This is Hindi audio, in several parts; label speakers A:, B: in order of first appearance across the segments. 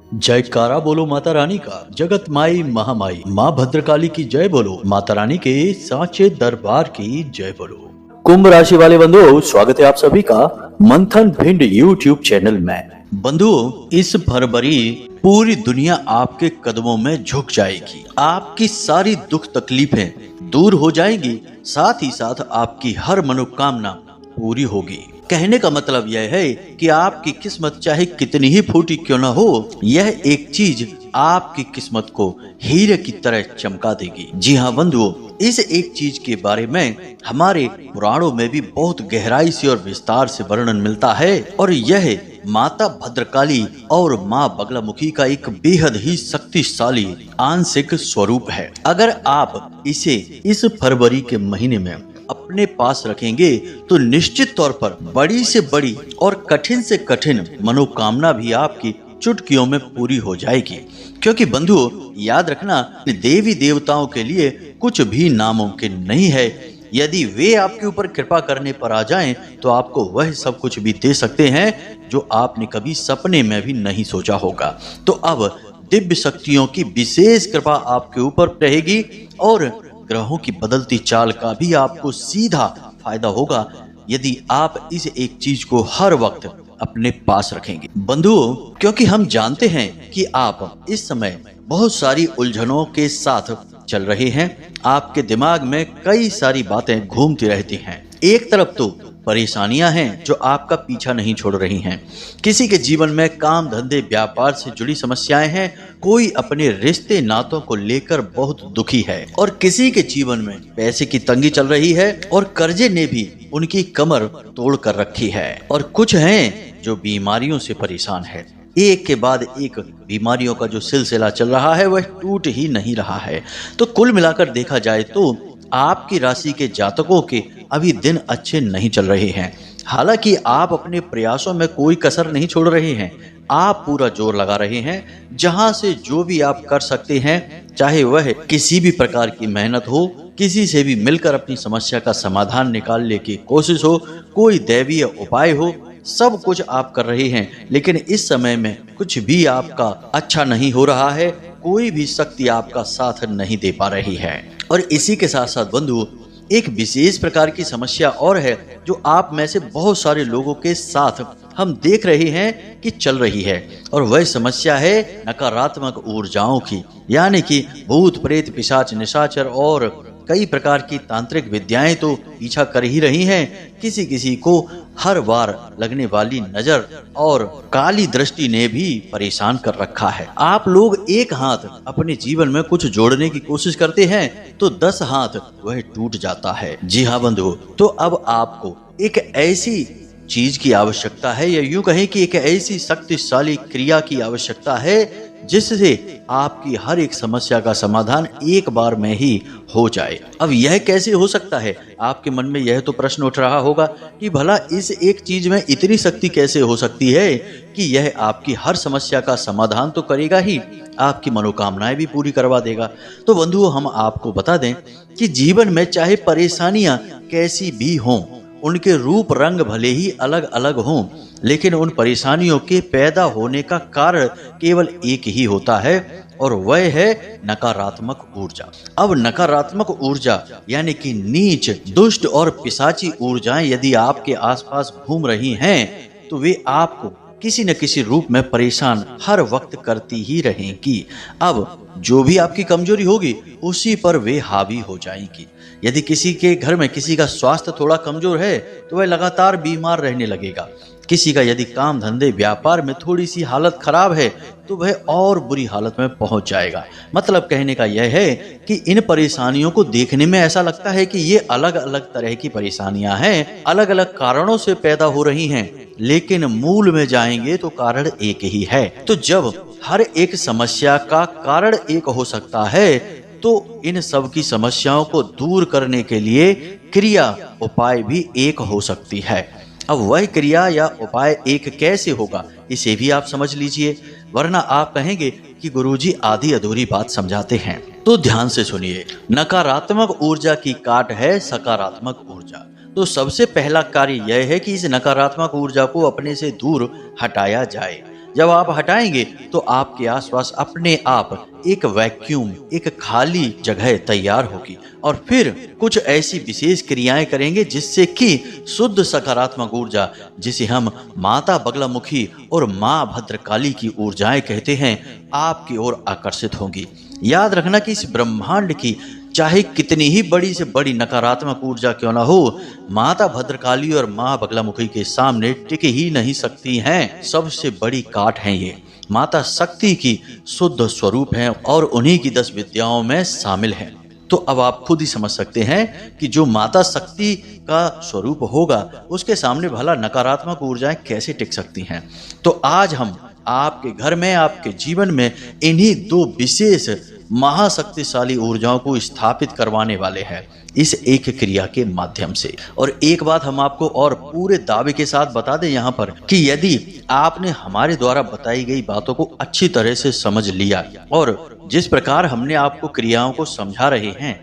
A: जयकारा बोलो माता रानी का, जगत माई महामाई माँ भद्रकाली की जय बोलो, माता रानी के साचे दरबार की जय बोलो। कुंभ राशि वाले बंधुओं, स्वागत है आप सभी का मंथन भिंड यूट्यूब चैनल में। बंधुओं, इस फरवरी पूरी दुनिया आपके कदमों में झुक जाएगी। आपकी सारी दुख तकलीफें दूर हो जाएंगी, साथ ही साथ आपकी हर मनोकामना पूरी होगी। कहने का मतलब यह है कि आपकी किस्मत चाहे कितनी ही फूटी क्यों न हो, यह एक चीज आपकी किस्मत को हीरे की तरह चमका देगी। जी हाँ बंधुओं, इस एक चीज के बारे में हमारे पुराणों में भी बहुत गहराई से और विस्तार से वर्णन मिलता है, और यह माता भद्रकाली और माँ बगलामुखी का एक बेहद ही शक्तिशाली आंशिक स्वरूप है। अगर आप इसे इस फरवरी के महीने में अपने पास रखेंगे तो निश्चित तौर पर बड़ी से बड़ी और कठिन से कठिन मनोकामना भी आपकी चुटकियों में पूरी हो जाएगी। क्योंकि बंधुओं, याद रखना, देवी देवताओं के लिए कुछ भी नामुमकिन नहीं है। यदि वे आपके ऊपर कृपा करने पर आ जाएं, तो आपको वह सब कुछ भी दे सकते हैं जो आपने कभी सपने में भी नहीं सोचा होगा। तो अब दिव्य शक्तियों की विशेष कृपा आपके ऊपर रहेगी और ग्रहों की बदलती चाल का भी आपको सीधा फायदा होगा यदि आप इस एक चीज को हर वक्त अपने पास रखेंगे। बंधुओं, क्योंकि हम जानते हैं कि आप इस समय बहुत सारी उलझनों के साथ चल रहे हैं, आपके दिमाग में कई सारी बातें घूमती रहती हैं। एक तरफ तो परेशानियां हैं जो आपका पीछा नहीं छोड़ रही हैं। किसी के जीवन में काम धंधे व्यापार से जुड़ी समस्याएं हैं, कोई अपने रिश्ते नातों को लेकर बहुत दुखी है, और किसी के जीवन में पैसे की तंगी चल रही है और कर्जे ने भी उनकी कमर तोड़ कर रखी है। और कुछ हैं जो बीमारियों से परेशान है। एक के बाद एक बीमारियों का जो सिलसिला चल रहा है वह टूट ही नहीं रहा है। तो कुल मिलाकर देखा जाए तो आपकी राशि के जातकों के अभी दिन अच्छे नहीं चल रहे हैं। हालांकि आप अपने प्रयासों में कोई कसर नहीं छोड़ रहे हैं, आप पूरा जोर लगा रहे हैं। जहां से जो भी आप कर सकते हैं, चाहे वह किसी भी प्रकार की मेहनत हो, किसी से भी मिलकर अपनी समस्या का समाधान निकालने की कोशिश हो, कोई दैवीय उपाय हो, सब कुछ आप कर रहे हैं। लेकिन इस समय में कुछ भी आपका अच्छा नहीं हो रहा है, कोई भी शक्ति आपका साथ नहीं दे पा रही है। और इसी के साथ साथ बंधु, एक विशेष प्रकार की समस्या और है जो आप में से बहुत सारे लोगों के साथ हम देख रहे हैं कि चल रही है, और वह समस्या है नकारात्मक ऊर्जाओं की। यानी कि भूत प्रेत पिशाच निशाचर और कई प्रकार की तांत्रिक विद्याएं तो पीछा कर ही रही हैं। किसी किसी को हर बार लगने वाली नजर और काली दृष्टि ने भी परेशान कर रखा है। आप लोग एक हाथ अपने जीवन में कुछ जोड़ने की कोशिश करते हैं तो 10 हाथ वह टूट जाता है। जी हाँ बंधुओं, तो अब आपको एक ऐसी चीज की आवश्यकता है, या यूं कहें कि एक ऐसी शक्तिशाली क्रिया की आवश्यकता है जिससे आपकी हर एक समस्या का समाधान एक बार में ही हो जाए। अब यह कैसे हो सकता है? आपके मन में यह तो प्रश्न उठ रहा होगा कि भला इस एक चीज में इतनी शक्ति कैसे हो सकती है कि यह आपकी हर समस्या का समाधान तो करेगा ही, आपकी मनोकामनाएं भी पूरी करवा देगा। तो बंधुओं, हम आपको बता दें कि जीवन में चाहे परेशानियां कैसी भी हों, उनके रूप रंग भले ही अलग अलग हों, लेकिन उन परेशानियों के पैदा होने का कारण केवल एक ही होता है, और वह है नकारात्मक ऊर्जा। अब नकारात्मक ऊर्जा यानी कि नीच, दुष्ट और पिशाची ऊर्जाएं यदि आपके आसपास घूम रही हैं, तो वे आपको किसी न किसी रूप में परेशान हर वक्त करती ही रहेंगी। अब जो भी आपकी कमजोरी होगी उसी पर वे हावी हो जाएंगी। यदि किसी के घर में किसी का स्वास्थ्य थोड़ा कमजोर है तो वह लगातार बीमार रहने लगेगा। किसी का यदि काम धंधे व्यापार में थोड़ी सी हालत खराब है तो वह और बुरी हालत में पहुंच जाएगा। मतलब कहने का यह है कि इन परेशानियों को देखने में ऐसा लगता है कि ये अलग अलग तरह की परेशानियां हैं, अलग अलग कारणों से पैदा हो रही हैं, लेकिन मूल में जाएंगे तो कारण एक ही है। तो जब हर एक समस्या का कारण एक हो सकता है, तो इन सब की समस्याओं को दूर करने के लिए क्रिया उपाय भी एक हो सकती है। अब वह क्रिया या उपाय एक कैसे होगा, इसे भी आप समझ लीजिए, वरना आप कहेंगे कि गुरुजी आधी अधूरी बात समझाते हैं। तो ध्यान से सुनिए। नकारात्मक ऊर्जा की काट है सकारात्मक ऊर्जा। तो सबसे पहला कार्य यह है कि इस नकारात्मक ऊर्जा को अपने से दूर हटाया जाए। जब आप हटाएंगे तो आपके आसपास अपने आप एक वैक्यूम, एक खाली जगह तैयार होगी और फिर कुछ ऐसी विशेष क्रियाएं करेंगे जिससे कि शुद्ध सकारात्मक ऊर्जा, जिसे हम माता बगलामुखी और माँ भद्रकाली की ऊर्जाएं कहते हैं, आपकी ओर आकर्षित होंगी। याद रखना कि इस ब्रह्मांड की चाहे कितनी ही बड़ी से बड़ी नकारात्मक ऊर्जा क्यों ना हो, माता भद्रकाली और माँ बगलामुखी के सामने टिक ही नहीं सकती हैं। सबसे बड़ी काट हैं ये। माता शक्ति की शुद्ध स्वरूप हैं और उन्हीं की 10 विद्याओं में शामिल हैं। तो अब आप खुद ही समझ सकते हैं कि जो माता शक्ति का स्वरूप होगा उसके सामने भला नकारात्मक ऊर्जाएं कैसे टिक सकती हैं। तो आज हम आपके घर में, आपके जीवन में इन्हीं 2 विशेष महाशक्तिशाली ऊर्जाओं को स्थापित करवाने वाले हैं इस एक क्रिया के माध्यम से। और एक बात हम आपको और पूरे दावे के साथ बता दें यहाँ पर कि यदि आपने हमारे द्वारा बताई गई बातों को अच्छी तरह से समझ लिया और जिस प्रकार हमने आपको क्रियाओं को समझा रहे हैं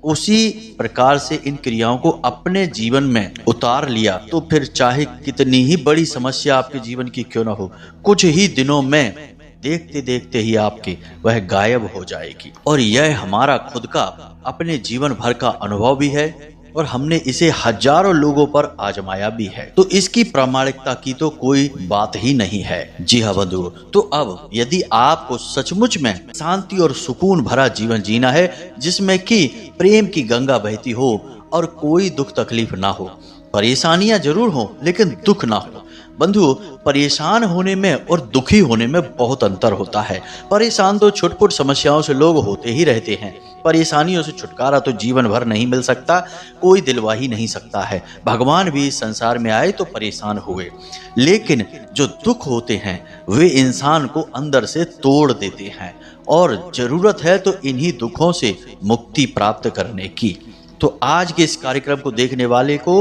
A: उसी प्रकार से इन क्रियाओं को अपने जीवन में उतार लिया, तो फिर चाहे कितनी ही बड़ी समस्या आपके जीवन की क्यों ना हो, कुछ ही दिनों में देखते देखते ही आपकी वह गायब हो जाएगी। और यह हमारा खुद का अपने जीवन भर का अनुभव भी है और हमने इसे हजारों लोगों पर आजमाया भी है, तो इसकी प्रामाणिकता की तो कोई बात ही नहीं है। जी हाँ बंधुओं, तो अब यदि आपको सचमुच में शांति और सुकून भरा जीवन जीना है जिसमें कि प्रेम की गंगा बहती हो और कोई दुख तकलीफ ना हो, परेशानियां जरूर हो लेकिन दुख ना हो। बंधु, परेशान होने में और दुखी होने में बहुत अंतर होता है। परेशान तो छुटपुट समस्याओं से लोग होते ही रहते हैं। परेशानियों से छुटकारा तो जीवन भर नहीं मिल सकता, कोई दिलवा ही नहीं सकता है। भगवान भी इस संसार में आए तो परेशान हुए, लेकिन जो दुख होते हैं वे इंसान को अंदर से तोड़ देते हैं और जरूरत है तो इन्हीं दुखों से मुक्ति प्राप्त करने की। तो आज के इस कार्यक्रम को देखने वाले को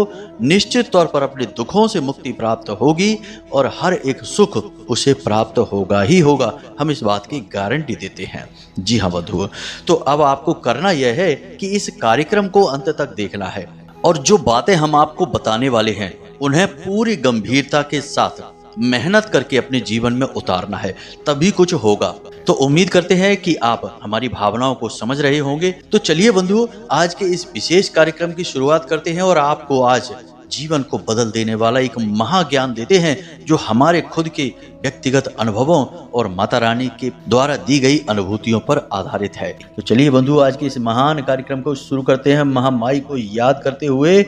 A: निश्चित तौर पर अपने दुखों से मुक्ति प्राप्त होगी और हर एक सुख उसे प्राप्त होगा ही होगा। हम इस बात की गारंटी देते हैं। जी हाँ बंधुओं, तो अब आपको करना यह है कि इस कार्यक्रम को अंत तक देखना है और जो बातें हम आपको बताने वाले हैं उन्हें पूरी गंभीरता के साथ मेहनत करके अपने जीवन में उतारना है, तभी कुछ होगा। तो उम्मीद करते हैं कि आप हमारी भावनाओं को समझ रहे होंगे। तो चलिए बंधुओं, आज के इस विशेष कार्यक्रम की शुरुआत करते हैं और आपको आज जीवन को बदल देने वाला एक महाज्ञान देते हैं जो हमारे खुद के व्यक्तिगत अनुभवों और माता रानी के द्वारा दी गई अनुभूतियों पर आधारित है। तो चलिए बंधुओं, आज के इस महान कार्यक्रम को शुरू करते हैं। महामाई को याद करते हुए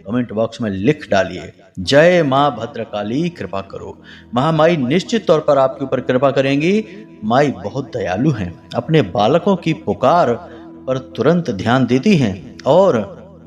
A: कमेंट बॉक्स में लिख डालिए, जय माँ भद्रकाली कृपा करो। महामाई निश्चित तौर पर आपके ऊपर कृपा करेंगी। माई बहुत दयालु हैं, अपने बालकों की पुकार पर तुरंत ध्यान देती हैं और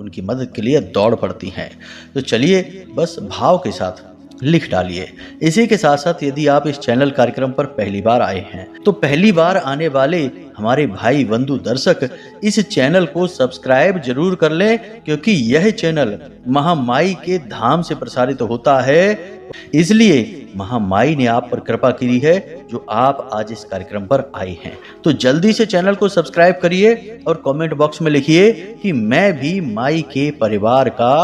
A: उनकी मदद के लिए दौड़ पड़ती हैं। तो चलिए बस भाव के साथ लिख डालिए। इसी के साथ साथ यदि आप इस चैनल कार्यक्रम पर पहली बार आए हैं तो पहली बार आने वाले हमारे भाई बंधु दर्शक इस चैनल को सब्सक्राइब जरूर कर लें, क्योंकि यह चैनल महामाई के धाम से प्रसारित होता है। इसलिए महामाई ने आप पर कृपा की है जो आप आज इस कार्यक्रम पर आए हैं। तो जल्दी से चैनल को सब्सक्राइब करिए और कमेंट बॉक्स में लिखिए कि मैं भी माई के परिवार का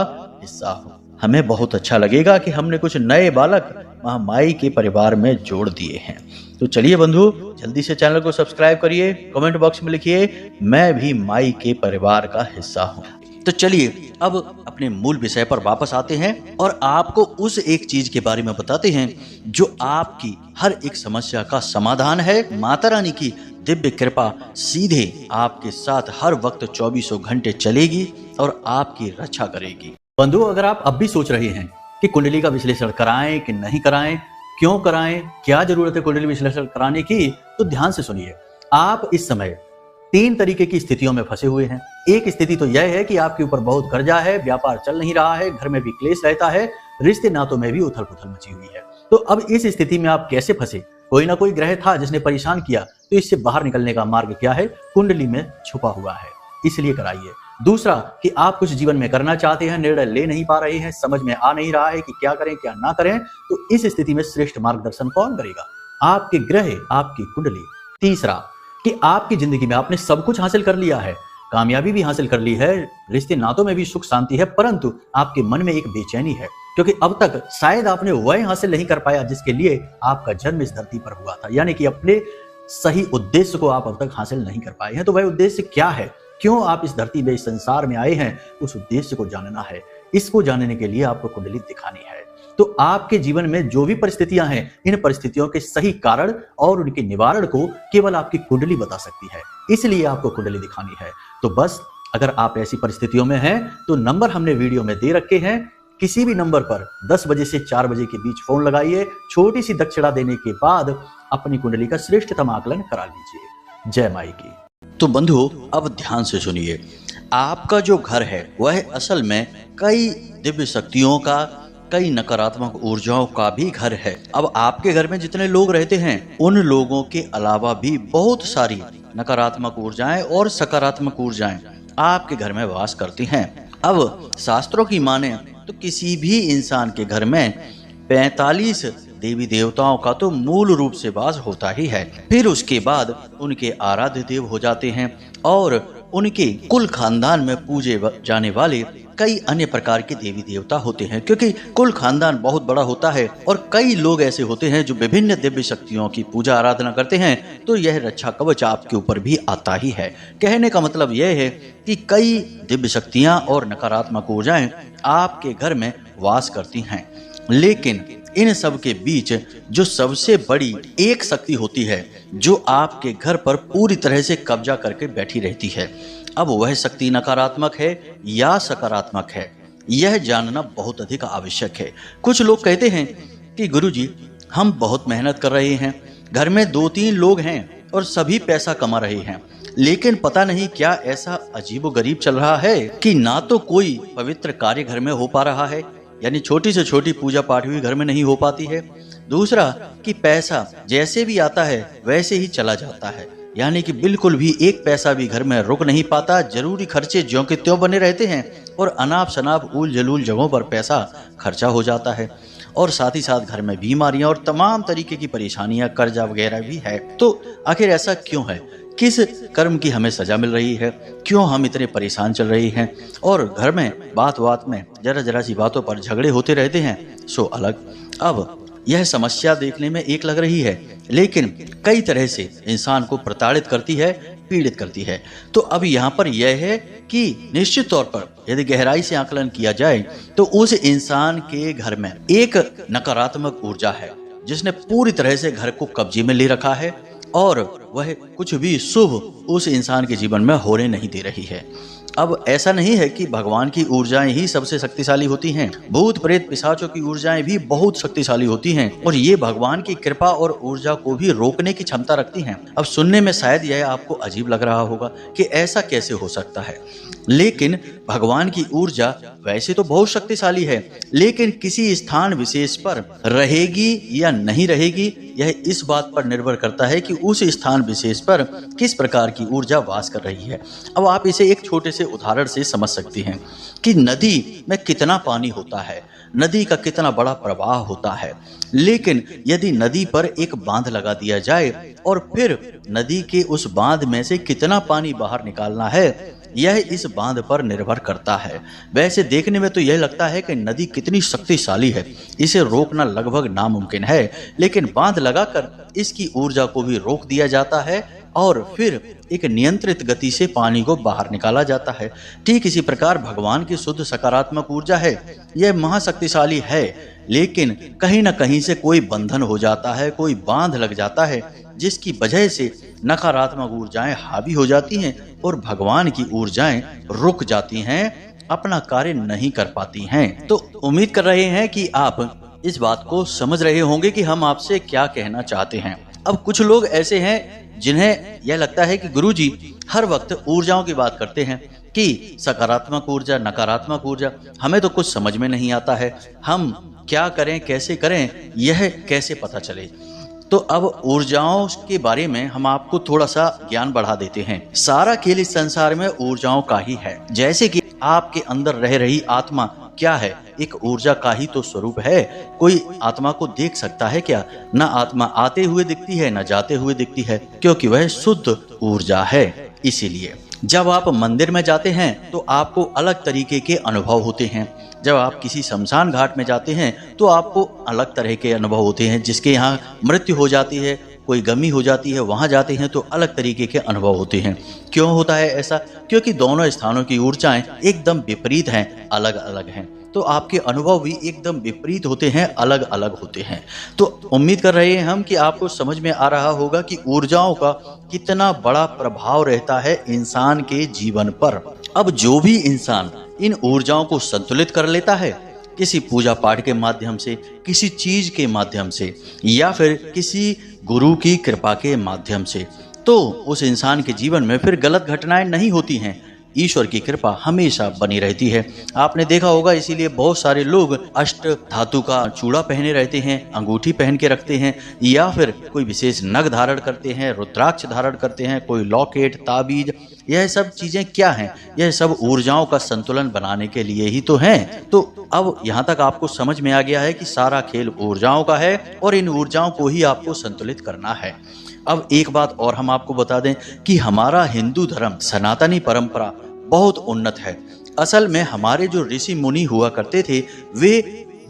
A: हिस्सा हूँ। हमें बहुत अच्छा लगेगा कि हमने कुछ नए बालक महामाई के परिवार में जोड़ दिए हैं। तो चलिए बंधु, जल्दी से चैनल को सब्सक्राइब करिए, कमेंट बॉक्स में लिखिए मैं भी माई के परिवार का हिस्सा हूँ। तो चलिए अब अपने मूल विषय पर वापस आते हैं और आपको उस एक चीज के बारे में बताते हैं जो आपकी हर एक समस्या का समाधान है। माता रानी की दिव्य कृपा सीधे आपके साथ हर वक्त 24 घंटे चलेगी और आपकी रक्षा करेगी। बंधुओं, अगर आप अब भी सोच रहे हैं कि कुंडली का विश्लेषण कराएं कि नहीं कराएं, क्यों कराएं, क्या जरूरत है कुंडली विश्लेषण कराने की, तो ध्यान से सुनिए। आप इस समय 3 तरीके की स्थितियों में फंसे हुए हैं। एक स्थिति तो यह है कि आपके ऊपर बहुत कर्जा है, व्यापार चल नहीं रहा है, घर में भी क्लेश रहता है, रिश्ते नातों में भी उथल पुथल मची हुई है। तो अब इस स्थिति में आप कैसे फंसे? कोई ना कोई ग्रह था जिसने परेशान किया, तो इससे बाहर निकलने का मार्ग क्या है? कुंडली में छुपा हुआ है, इसलिए कराइए। दूसरा कि आप कुछ जीवन में करना चाहते हैं, निर्णय ले नहीं पा रहे हैं, समझ में आ नहीं रहा है कि क्या करें क्या ना करें, तो इस स्थिति में श्रेष्ठ मार्गदर्शन कौन करेगा? आपके ग्रह, आपकी कुंडली। तीसरा कि आपकी जिंदगी में आपने सब कुछ हासिल कर लिया है, कामयाबी भी हासिल कर ली है, रिश्ते नातों में भी सुख शांति है, परंतु आपके मन में एक बेचैनी है, क्योंकि अब तक शायद आपने वह हासिल नहीं कर पाया जिसके लिए आपका जन्म इस धरती पर हुआ था। यानी कि अपने सही उद्देश्य को आप अब तक हासिल नहीं कर पाए हैं। तो वह उद्देश्य क्या है, क्यों आप इस धरती में, इस संसार में आए हैं, उस उद्देश्य को जानना है। इसको जानने के लिए आपको कुंडली दिखानी है। तो आपके जीवन में जो भी परिस्थितियां हैं, इन परिस्थितियों के सही कारण और उनके निवारण को केवल आपकी कुंडली बता सकती है, इसलिए आपको कुंडली दिखानी है। तो बस अगर आप ऐसी परिस्थितियों में हैं तो नंबर हमने वीडियो में दे रखे हैं, किसी भी नंबर पर 10 बजे से 4 बजे के बीच फोन लगाइए, छोटी सी दक्षिणा देने के बाद अपनी कुंडली का श्रेष्ठतम आकलन करा लीजिए। जय माई की। तो बंधु, अब ध्यान से सुनिए, आपका जो घर है वह असल में कई दिव्य शक्तियों का, कई नकारात्मक ऊर्जाओं का भी घर है। अब आपके घर में जितने लोग रहते हैं उन लोगों के अलावा भी बहुत सारी नकारात्मक ऊर्जाएं और सकारात्मक ऊर्जाएं आपके घर में वास करती हैं। अब शास्त्रों की माने तो किसी भी इंसान के घर में 45 देवी देवताओं का तो मूल रूप से वास होता ही है। फिर उसके बाद उनके आराध्य देव हो जाते हैं और उनके कुल खानदान में पूजे जाने वाले कई अन्य प्रकार के देवी देवता होते हैं, क्योंकि कुल खानदान बहुत बड़ा होता है और कई लोग ऐसे होते हैं जो विभिन्न दिव्य शक्तियों की पूजा आराधना करते हैं। तो यह रक्षा कवच आपके ऊपर भी आता ही है। कहने का मतलब यह है कि कई दिव्य शक्तियां और नकारात्मक ऊर्जाएं आपके घर में वास करती हैं, लेकिन इन सब के बीच जो सबसे बड़ी एक शक्ति होती है जो आपके घर पर पूरी तरह से कब्जा करके बैठी रहती है, अब वह शक्ति नकारात्मक है या सकारात्मक है, यह जानना बहुत अधिक आवश्यक है। कुछ लोग कहते हैं कि गुरुजी, हम बहुत मेहनत कर रहे हैं, घर में 2-3 लोग हैं और सभी पैसा कमा रहे हैं, लेकिन पता नहीं क्या ऐसा अजीबोगरीब चल रहा है कि ना तो कोई पवित्र कार्य घर में हो पा रहा है, यानी छोटी से छोटी पूजा पाठ भी घर में नहीं हो पाती है। दूसरा कि पैसा जैसे भी आता है वैसे ही चला जाता है, यानी कि बिल्कुल भी एक पैसा भी घर में रुक नहीं पाता। जरूरी खर्चे ज्यों के त्यों बने रहते हैं और अनाप शनाप उल जलूल जगहों पर पैसा खर्चा हो जाता है। और साथ ही साथ घर में बीमारियां और तमाम तरीके की परेशानियां, कर्जा वगैरह भी है। तो आखिर ऐसा क्यों है? किस कर्म की हमें सजा मिल रही है? क्यों हम इतने परेशान चल रहे हैं? और घर में बात बात में जरा सी बातों पर झगड़े होते रहते हैं। सो अलग। अब यह समस्या देखने में एक लग रही है, लेकिन कई तरह से इंसान को प्रताड़ित करती है, पीड़ित करती है। तो अब यहाँ पर यह है कि निश्चित तौर पर यदि गहराई से आकलन किया जाए तो उस इंसान के घर में एक नकारात्मक ऊर्जा है जिसने पूरी तरह से घर को कब्जे में ले रखा है और वह कुछ भी शुभ उस इंसान के जीवन में होने नहीं दे रही है। अब ऐसा नहीं है कि भगवान की ऊर्जाएं ही सबसे शक्तिशाली होती हैं, भूत प्रेत पिशाचों की ऊर्जाएं भी बहुत शक्तिशाली होती हैं और ये भगवान की कृपा और ऊर्जा को भी रोकने की क्षमता रखती हैं। अब सुनने में शायद यह आपको अजीब लग रहा होगा कि ऐसा कैसे हो सकता है, लेकिन भगवान की ऊर्जा वैसे तो बहुत शक्तिशाली है, लेकिन किसी स्थान विशेष पर रहेगी या नहीं रहेगी यह इस बात पर निर्भर करता है कि उस स्थान विशेष पर किस प्रकार की ऊर्जा वास कर रही है। अब आप इसे एक छोटे से उदाहरण से समझ सकती हैं कि नदी में कितना पानी होता है, नदी का कितना बड़ा प्रवाह होता है, लेकिन यदि नदी पर एक बांध लगा दिया जाए और फिर नदी के उस बांध में से कितना पानी बाहर निकालना है यह इस बांध पर निर्भर करता है। वैसे देखने में तो यह लगता है कि नदी कितनी शक्तिशाली है, इसे रोकना लगभग नामुमकिन है, लेकिन बांध लगाकर इसकी ऊर्जा को भी रोक दिया जाता है और फिर एक नियंत्रित गति से पानी को बाहर निकाला जाता है। ठीक इसी प्रकार भगवान की शुद्ध सकारात्मक ऊर्जा है, यह महाशक्तिशाली है, लेकिन कहीं ना कहीं से कोई बंधन हो जाता है, कोई बांध लग जाता है जिसकी वजह से नकारात्मक ऊर्जाएं हावी हो जाती हैं और भगवान की ऊर्जाएं रुक जाती हैं, अपना कार्य नहीं कर पाती हैं। तो उम्मीद कर रहे हैं कि आप इस बात को समझ रहे होंगे कि हम आपसे क्या कहना चाहते हैं। अब कुछ लोग ऐसे हैं जिन्हें यह लगता है कि गुरुजी हर वक्त ऊर्जाओं की बात करते हैं कि सकारात्मक ऊर्जा, नकारात्मक ऊर्जा, हमें तो कुछ समझ में नहीं आता है, हम क्या करें, कैसे करें, यह कैसे पता चले। तो अब ऊर्जाओं के बारे में हम आपको थोड़ा सा ज्ञान बढ़ा देते हैं। सारा खेल इस संसार में ऊर्जाओं का ही है। जैसे कि आपके अंदर रह रही आत्मा क्या है? एक ऊर्जा का ही तो स्वरूप है। कोई आत्मा को देख सकता है क्या? ना आत्मा आते हुए दिखती है, ना जाते हुए दिखती है, क्योंकि वह शुद्ध ऊर्जा है। इसीलिए जब आप मंदिर में जाते हैं तो आपको अलग तरीके के अनुभव होते हैं। जब आप किसी शमशान घाट में जाते हैं तो आपको अलग तरह के अनुभव होते हैं। जिसके यहाँ मृत्यु हो जाती है, कोई गमी हो जाती है, वहाँ जाते हैं तो अलग तरीके के अनुभव होते हैं। क्यों होता है ऐसा? क्योंकि दोनों स्थानों की ऊर्जाएं एकदम विपरीत हैं, अलग अलग हैं। तो आपके अनुभव भी एकदम विपरीत होते हैं, अलग अलग होते हैं। तो उम्मीद कर रहे हैं हम कि आपको समझ में आ रहा होगा कि ऊर्जाओं का कितना बड़ा प्रभाव रहता है इंसान के जीवन पर। अब जो भी इंसान इन ऊर्जाओं को संतुलित कर लेता है, किसी पूजा पाठ के माध्यम से, किसी चीज के माध्यम से, या फिर किसी गुरु की कृपा के माध्यम से, तो उस इंसान के जीवन में फिर गलत घटनाएं नहीं होती हैं। ईश्वर की कृपा हमेशा बनी रहती है। आपने देखा होगा, इसीलिए बहुत सारे लोग अष्ट धातु का चूड़ा पहने रहते हैं, अंगूठी पहन के रखते हैं, या फिर कोई विशेष नग धारण करते हैं, रुद्राक्ष धारण करते हैं, कोई लॉकेट, ताबीज। यह सब चीजें क्या हैं? यह सब ऊर्जाओं का संतुलन बनाने के लिए ही तो हैं। तो अब यहाँ तक आपको समझ में आ गया है कि सारा खेल ऊर्जाओं का है और इन ऊर्जाओं को ही आपको संतुलित करना है। अब एक बात और हम आपको बता दें कि हमारा हिंदू धर्म, सनातनी परंपरा बहुत उन्नत है। असल में हमारे जो ऋषि मुनि हुआ करते थे वे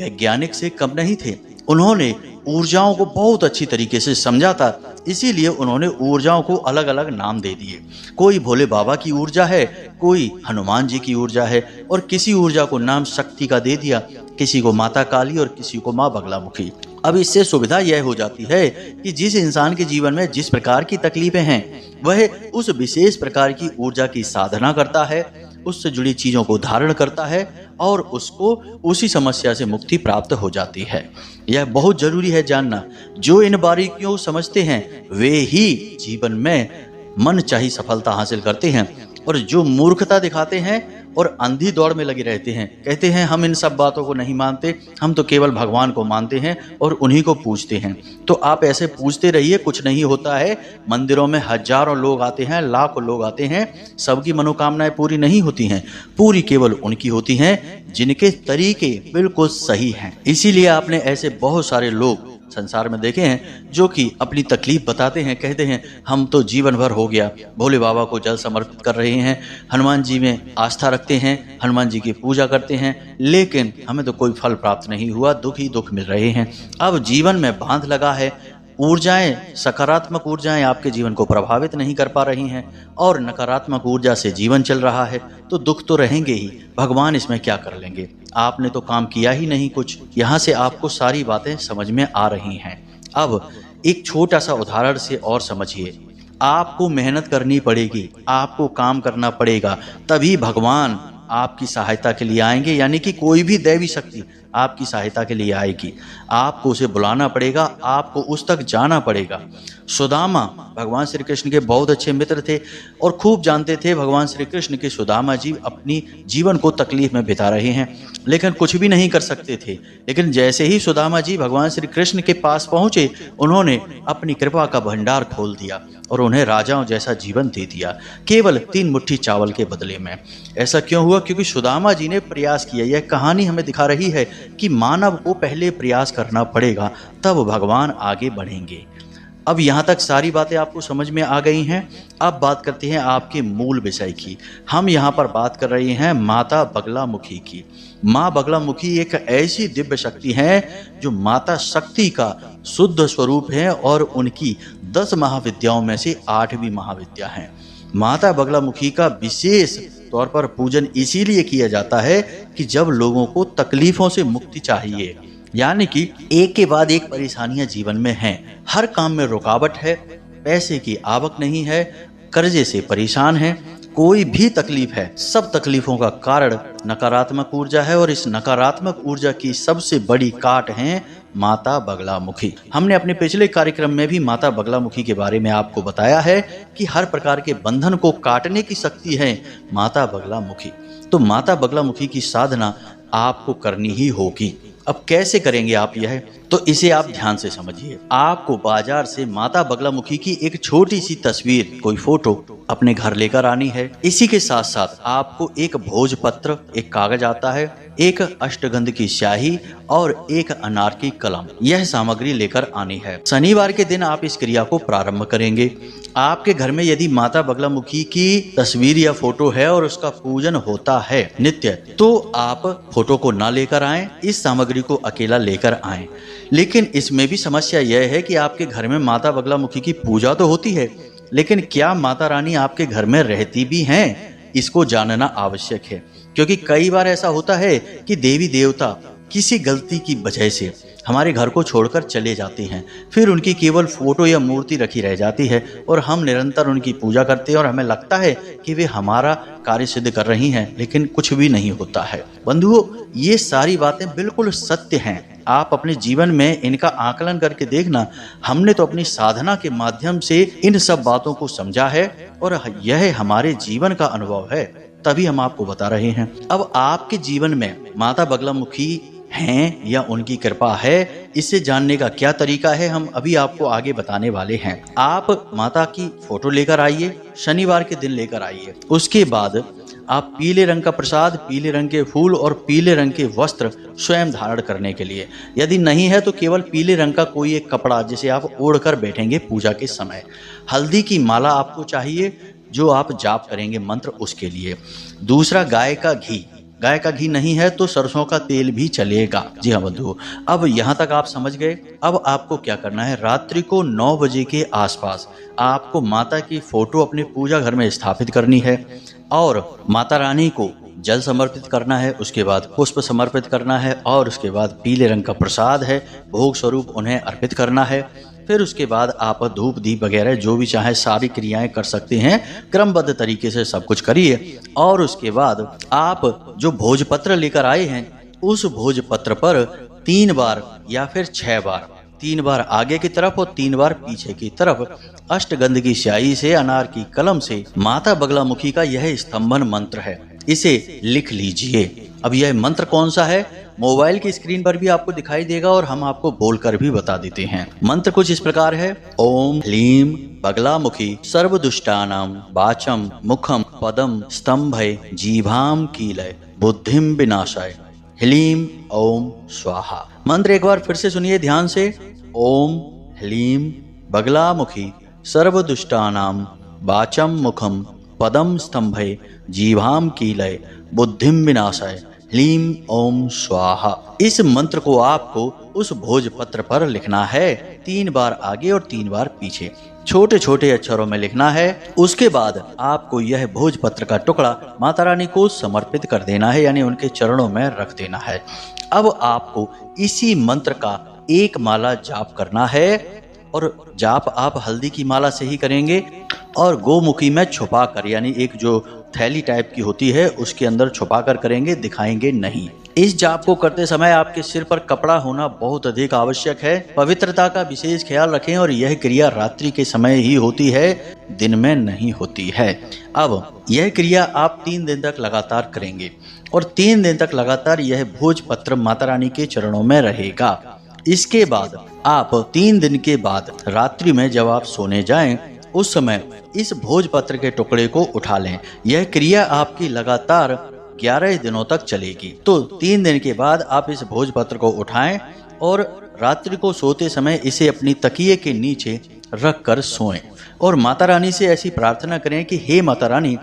A: वैज्ञानिक से कम नहीं थे। उन्होंने ऊर्जाओं को बहुत अच्छी तरीके से समझा था, इसीलिए उन्होंने ऊर्जाओं को अलग अलग नाम दे दिए। कोई भोले बाबा की ऊर्जा है, कोई हनुमान जी की ऊर्जा है, और किसी ऊर्जा को नाम शक्ति का दे दिया, किसी को माता काली और किसी को माँ बगलामुखी। अब इससे सुविधा यह हो जाती है कि जिस इंसान के जीवन में जिस प्रकार की तकलीफें हैं, वह उस विशेष प्रकार की ऊर्जा की साधना करता है, उससे जुड़ी चीजों को धारण करता है और उसको उसी समस्या से मुक्ति प्राप्त हो जाती है। यह बहुत जरूरी है जानना। जो इन बारीकियों को समझते हैं वे ही जीवन में मन चाही सफलता हासिल करते हैं, और जो मूर्खता दिखाते हैं और अंधी दौड़ में लगे रहते हैं, कहते हैं हम इन सब बातों को नहीं मानते, हम तो केवल भगवान को मानते हैं और उन्हीं को पूजते हैं। तो आप ऐसे पूजते रहिए, कुछ नहीं होता है। मंदिरों में हजारों लोग आते हैं, लाखों लोग आते हैं, सबकी मनोकामनाएं पूरी नहीं होती हैं। पूरी केवल उनकी होती हैं जिनके तरीके बिल्कुल सही हैं। इसीलिए आपने ऐसे बहुत सारे लोग संसार में देखे हैं जो कि अपनी तकलीफ बताते हैं, कहते हैं हम तो जीवन भर हो गया भोले बाबा को जल समर्पित कर रहे हैं, हनुमान जी में आस्था रखते हैं, हनुमान जी की पूजा करते हैं, लेकिन हमें तो कोई फल प्राप्त नहीं हुआ, दुख ही दुख मिल रहे हैं। अब जीवन में बांध लगा है, ऊर्जाएं, सकारात्मक ऊर्जाएं आपके जीवन को प्रभावित नहीं कर पा रही हैं और नकारात्मक ऊर्जा से जीवन चल रहा है, तो दुख तो रहेंगे ही। भगवान इसमें क्या कर लेंगे? आपने तो काम किया ही नहीं कुछ। यहाँ से आपको सारी बातें समझ में आ रही हैं। अब एक छोटा सा उदाहरण से और समझिए। आपको मेहनत करनी पड़ेगी, आपको काम करना पड़ेगा, तभी भगवान आपकी सहायता के लिए आएंगे। यानी कि कोई भी दैवी शक्ति आपकी सहायता के लिए आएगी। आपको उसे बुलाना पड़ेगा, आपको उस तक जाना पड़ेगा। सुदामा भगवान श्री कृष्ण के बहुत अच्छे मित्र थे और खूब जानते थे भगवान श्री कृष्ण के सुदामा जी अपनी जीवन को तकलीफ में बिता रहे हैं, लेकिन कुछ भी नहीं कर सकते थे। लेकिन जैसे ही सुदामा जी भगवान श्री कृष्ण के पास पहुंचे, उन्होंने अपनी कृपा का भंडार खोल दिया और उन्हें राजाओं जैसा जीवन दे दिया, केवल 3 मुट्ठी चावल के बदले में। ऐसा क्यों हुआ? क्योंकि सुदामा जी ने प्रयास किया। यह कहानी हमें दिखा रही है कि मानव को पहले प्रयास करना पड़ेगा, तब भगवान आगे बढ़ेंगे। अब यहाँ तक सारी बातें आपको समझ में आ गई हैं। अब बात करते हैं आपके मूल विषय की। हम यहाँ पर बात कर रहे हैं माता बगलामुखी की। माँ बगलामुखी एक ऐसी दिव्य शक्ति है जो माता शक्ति का शुद्ध स्वरूप है और उनकी 10 महाविद्याओं में से 8वीं महाविद्या है। माता बगलामुखी का विशेष तौर पर पूजन इसीलिए किया जाता है कि जब लोगों को तकलीफों से मुक्ति चाहिए, यानी कि एक के बाद एक परेशानियां जीवन में हैं, हर काम में रुकावट है, पैसे की आवक नहीं है, कर्जे से परेशान है, कोई भी तकलीफ है, सब तकलीफों का कारण नकारात्मक ऊर्जा है और इस नकारात्मक ऊर्जा की सबसे बड़ी काट है माता बगलामुखी। हमने अपने पिछले कार्यक्रम में भी माता बगलामुखी के बारे में आपको बताया है कि हर प्रकार के बंधन को काटने की शक्ति है माता बगलामुखी। तो माता बगलामुखी की साधना आपको करनी ही होगी। अब कैसे करेंगे आप यह? तो इसे आप ध्यान से समझिए। आपको बाजार से माता बगलामुखी की एक छोटी सी तस्वीर, कोई फोटो अपने घर लेकर आनी है। इसी के साथ साथ आपको एक भोजपत्र, एक कागज आता है, एक अष्टगंध की स्याही और एक अनार की कलम, यह सामग्री लेकर आनी है। शनिवार के दिन आप इस क्रिया को प्रारंभ करेंगे। आपके घर में यदि माता बगलामुखी की तस्वीर या फोटो है और उसका पूजन होता है नित्य, तो आप फोटो को ना लेकर आएं, इस सामग्री को अकेला लेकर आएं। लेकिन इसमें भी समस्या यह है कि आपके घर में माता बगलामुखी की पूजा तो होती है, लेकिन क्या माता रानी आपके घर में रहती भी हैं? इसको जानना आवश्यक है, क्योंकि कई बार ऐसा होता है कि देवी देवता किसी गलती की वजह से हमारे घर को छोड़कर चले जाते हैं, फिर उनकी केवल फोटो या मूर्ति रखी रह जाती है और हम निरंतर उनकी पूजा करते हैं और हमें लगता है कि वे हमारा कार्य सिद्ध कर रही हैं, लेकिन कुछ भी नहीं होता है। बंधुओं, ये सारी बातें बिल्कुल सत्य हैं। आप अपने जीवन में इनका आकलन करके देखना। हमने तो अपनी साधना के माध्यम से इन सब बातों को समझा है और यह हमारे जीवन का अनुभव है, तभी हम आपको बता रहे हैं। अब आपके जीवन में माता बगलामुखी हैं या उनकी कृपा है, इससे जानने का क्या तरीका है, हम अभी आपको आगे बताने वाले हैं। आप माता की फोटो लेकर आइए, शनिवार के दिन लेकर आइए। उसके बाद आप पीले रंग का प्रसाद, पीले रंग के फूल और पीले रंग के वस्त्र स्वयं धारण करने के लिए, यदि नहीं है तो केवल पीले रंग का कोई एक कपड़ा जिसे आप ओढ़कर बैठेंगे पूजा के समय। हल्दी की माला आपको चाहिए जो आप जाप करेंगे मंत्र, उसके लिए। दूसरा, गाय का घी। गाय का घी नहीं है तो सरसों का तेल भी चलेगा। जी हाँ बंधुओं, अब यहाँ तक आप समझ गए। अब आपको क्या करना है, रात्रि को 9 बजे के आसपास आपको माता की फोटो अपने पूजा घर में स्थापित करनी है और माता रानी को जल समर्पित करना है, उसके बाद पुष्प समर्पित करना है और उसके बाद पीले रंग का प्रसाद है भोग स्वरूप उन्हें अर्पित करना है। फिर उसके बाद आप धूप दीप वगैरह जो भी चाहे सारी क्रियाएं कर सकते हैं, क्रमबद्ध तरीके से सब कुछ करिए। और उसके बाद आप जो भोजपत्र लेकर आए हैं, उस भोजपत्र पर 3 बार या फिर 6 बार, 3 बार आगे की तरफ और 3 बार पीछे की तरफ अष्टगंध की स्याही से, अनार की कलम से माता बगलामुखी का यह स्तंभन मंत्र है, इसे लिख लीजिए। अब यह मंत्र कौन सा है, मोबाइल की स्क्रीन पर भी आपको दिखाई देगा और हम आपको बोलकर भी बता देते हैं। मंत्र कुछ इस प्रकार है, ओम ह्लीम बगलामुखी सर्वदुष्टानां वाचम मुखम पदम स्तंभय जीभाम कीलय बुद्धिम विनाशाय ह्लीम ओम स्वाहा। मंत्र एक बार फिर से सुनिए ध्यान से। ओम ह्लीम बगलामुखी सर्वदुष्टानां वाचम मुखम पदम स्तंभय जीभाम कीलय बुद्धिम विनाशाय ह्लीम ओम स्वाहा। इस मंत्र को आपको उस भोजपत्र पर लिखना है, 3 बार आगे और 3 बार पीछे, छोटे छोटे अक्षरों में लिखना है। उसके बाद आपको यह भोजपत्र का टुकड़ा माता रानी को समर्पित कर देना है, यानी उनके चरणों में रख देना है। अब आपको इसी मंत्र का एक माला जाप करना है और जाप आप हल्दी की माला से ही करेंगे और गोमुखी में छुपा कर, यानी एक जो थैली टाइप की होती है उसके अंदर छुपा कर करेंगे, दिखाएंगे नहीं। इस जाप को करते समय आपके सिर पर कपड़ा होना बहुत अधिक आवश्यक है। पवित्रता का विशेष ख्याल रखें और यह क्रिया रात्रि के समय ही होती है, दिन में नहीं होती है। अब यह क्रिया आप 3 दिन तक लगातार करेंगे और 3 दिन तक लगातार यह भोजपत्र माता रानी के चरणों में रहेगा। इसके बाद आप 3 दिन के बाद रात्रि में जब आप सोने जाएं, उस समय इस भोजपत्र के टुकड़े को उठा लें। यह क्रिया आपकी लगातार 11 दिनों तक चलेगी। तो 3 दिन के बाद आप इस भोजपत्र को उठाएं और रात्रि को सोते समय इसे अपनी तकिए के नीचे रख कर सोएं और माता रानी से ऐसी प्रार्थना करें कि हे माता रानी,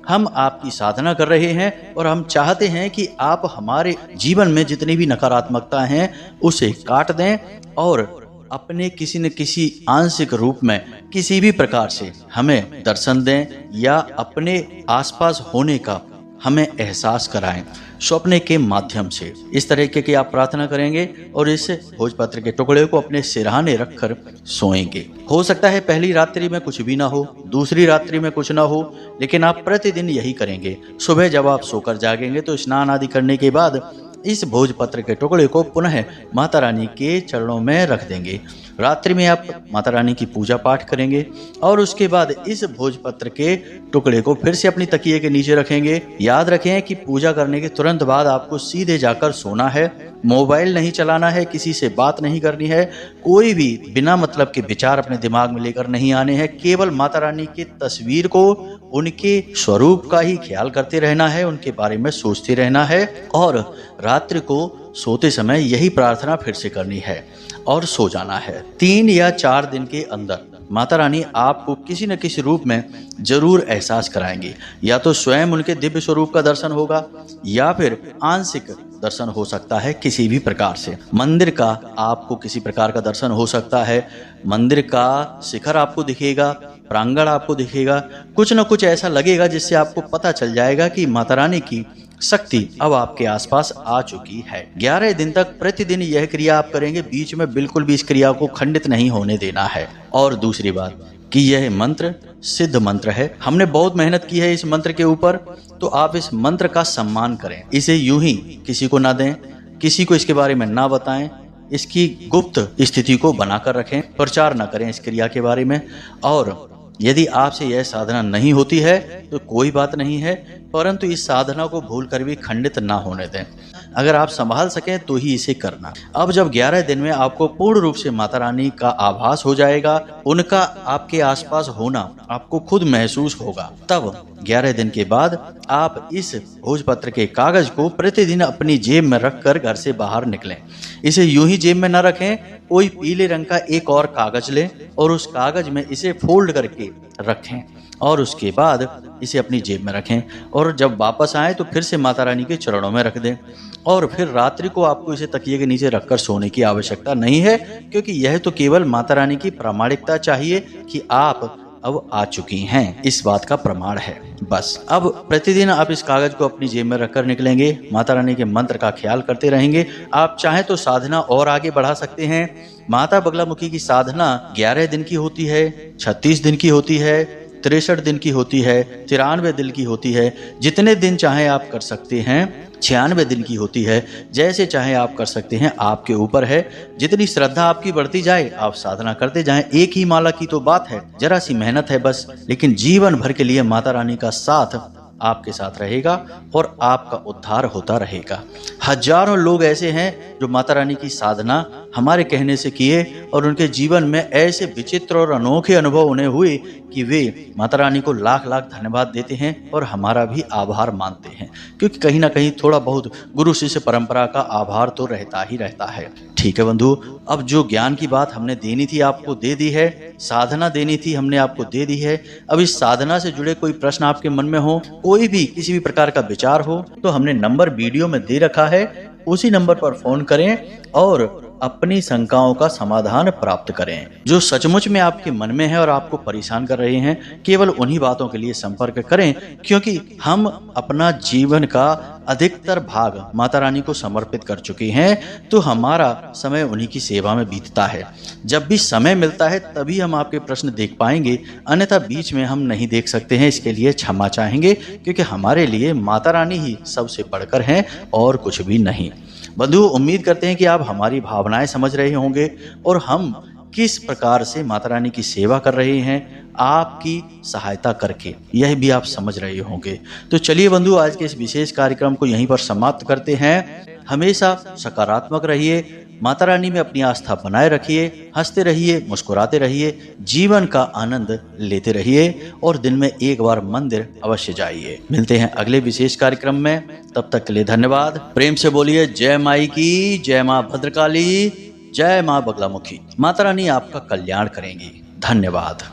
A: हम आपकी साधना कर रहे हैं और हम चाहते हैं कि आप हमारे जीवन में जितनी भी नकारात्मकता हैं उसे काट दें और अपने किसी न किसी आंशिक रूप में किसी भी प्रकार से हमें दर्शन दें या अपने आसपास होने का हमें एहसास कराएं स्वप्न के माध्यम से। इस तरीके की आप प्रार्थना करेंगे और इस भोजपत्र के टुकड़े को अपने सिरहाने रखकर सोएंगे। हो सकता है पहली रात्रि में कुछ भी ना हो, दूसरी रात्रि में कुछ ना हो, लेकिन आप प्रतिदिन यही करेंगे। सुबह जब आप सोकर जागेंगे तो स्नान आदि करने के बाद इस भोजपत्र के टुकड़े को पुनः माता रानी के चरणों में रख देंगे। रात्रि में आप माता रानी की पूजा पाठ करेंगे और उसके बाद इस भोजपत्र के टुकड़े को फिर से अपनी तकिए के नीचे रखेंगे। याद रखें कि पूजा करने के तुरंत बाद आपको सीधे जाकर सोना है, मोबाइल नहीं चलाना है, किसी से बात नहीं करनी है, कोई भी बिना मतलब के विचार अपने दिमाग में लेकर नहीं आने हैं। केवल माता रानी की तस्वीर को, उनके स्वरूप का ही ख्याल करते रहना है, उनके बारे में सोचते रहना है और रात्रि को सोते समय यही प्रार्थना फिर से करनी है और सो जाना है। 3 या 4 दिन के अंदर माता रानी आपको किसी न किसी रूप में जरूर एहसास कराएंगी। या तो स्वयं उनके दिव्य स्वरूप का दर्शन होगा या फिर आंशिक दर्शन हो सकता है किसी भी प्रकार से। मंदिर का आपको किसी प्रकार का दर्शन हो सकता है, मंदिर का शिखर आपको दिखेगा, प्रांगण आपको दिखेगा, कुछ न कुछ ऐसा लगेगा जिससे आपको पता चल जाएगा कि माता रानी की शक्ति अब आपके आसपास आ चुकी है। 11 दिन तक प्रतिदिन यह क्रिया आप करेंगे, बीच में बिल्कुल भी इस क्रिया को खंडित नहीं होने देना है। और दूसरी बात कि यह मंत्र सिद्ध मंत्र है, हमने बहुत मेहनत की है इस मंत्र के ऊपर, तो आप इस मंत्र का सम्मान करें। इसे यूं ही किसी को ना दें, किसी को इसके बारे में ना बताएं, इसकी गुप्त स्थिति को बनाकर रखें, प्रचार ना करें इस क्रिया के बारे में। और यदि आपसे यह साधना नहीं होती है तो कोई बात नहीं है, परंतु इस साधना को भूल कर भी खंडित ना होने दें। अगर आप संभाल सकें तो ही इसे करना। अब जब 11 दिन में आपको पूर्ण रूप से माता रानी का आभास हो जाएगा, उनका आपके आसपास होना आपको खुद महसूस होगा, तब 11 दिन के बाद आप इस भोजपत्र के कागज को प्रतिदिन अपनी जेब में रखकर घर से बाहर निकलें। इसे यूं ही जेब में न रखें, कोई पीले रंग का एक और कागज लें और उस कागज में इसे फोल्ड करके रखें और उसके बाद इसे अपनी जेब में रखें और जब वापस आए तो फिर से माता रानी के चरणों में रख दें। और फिर रात्रि को आपको इसे तकिए के नीचे रखकर सोने की आवश्यकता नहीं है, क्योंकि यह तो केवल माता रानी की प्रामाणिकता चाहिए कि आप अब आ चुकी हैं, इस बात का प्रमाण है बस। अब प्रतिदिन आप इस कागज को अपनी जेब में रखकर निकलेंगे, माता रानी के मंत्र का ख्याल करते रहेंगे। आप चाहें तो साधना और आगे बढ़ा सकते हैं। माता बगलामुखी की साधना 11 दिन की होती है, 36 दिन की होती है, 63 दिन की होती है, 93 दिन की होती है, जितने दिन चाहे आप कर सकते हैं। 96 दिन की होती है, जैसे चाहे आप कर सकते हैं, आपके ऊपर है। जितनी श्रद्धा आपकी बढ़ती जाए आप साधना करते जाएं। एक ही माला की तो बात है, जरा सी मेहनत है बस, लेकिन जीवन भर के लिए माता रानी का साथ आपके साथ रहेगा और आपका उद्धार होता रहेगा। हजारों लोग ऐसे हैं जो माता रानी की साधना हमारे कहने से किए और उनके जीवन में ऐसे विचित्र और अनोखे अनुभव उन्हें हुए कि वे माता रानी को लाख लाख धन्यवाद देते हैं और हमारा भी आभार मानते हैं, क्योंकि कहीं ना कहीं थोड़ा बहुत गुरु शिष्य परंपरा का आभार तो रहता ही रहता है। ठीक है बंधु, अब जो ज्ञान की बात हमने देनी थी आपको दे दी है, साधना देनी थी हमने आपको दे दी है। अब इस साधना से जुड़े कोई प्रश्न आपके मन में हो, कोई भी किसी भी प्रकार का विचार हो, तो हमने नंबर वीडियो में दे रखा है, उसी नंबर पर फोन करें और अपनी शंकाओं का समाधान प्राप्त करें। जो सचमुच में आपके मन में है और आपको परेशान कर रहे हैं, केवल उन्हीं बातों के लिए संपर्क करें, क्योंकि हम अपना जीवन का अधिकतर भाग माता रानी को समर्पित कर चुके हैं, तो हमारा समय उन्हीं की सेवा में बीतता है। जब भी समय मिलता है तभी हम आपके प्रश्न देख पाएंगे, अन्यथा बीच में हम नहीं देख सकते हैं। इसके लिए क्षमा चाहेंगे, क्योंकि हमारे लिए माता रानी ही सबसे बढ़कर हैं और कुछ भी नहीं। बंधु, उम्मीद करते हैं कि आप हमारी भावनाएं समझ रहे होंगे और हम किस प्रकार से माता रानी की सेवा कर रहे हैं आपकी सहायता करके, यह भी आप समझ रहे होंगे। तो चलिए बंधु, आज के इस विशेष कार्यक्रम को यहीं पर समाप्त करते हैं। हमेशा सकारात्मक रहिए, माता रानी में अपनी आस्था बनाए रखिए, हंसते रहिए, मुस्कुराते रहिए, जीवन का आनंद लेते रहिए और दिन में एक बार मंदिर अवश्य जाइए। मिलते हैं अगले विशेष कार्यक्रम में, तब तक के लिए धन्यवाद। प्रेम से बोलिए जय माई की, जय माँ भद्रकाली, जय माँ बगलामुखी। माता रानी आपका कल्याण करेंगी। धन्यवाद।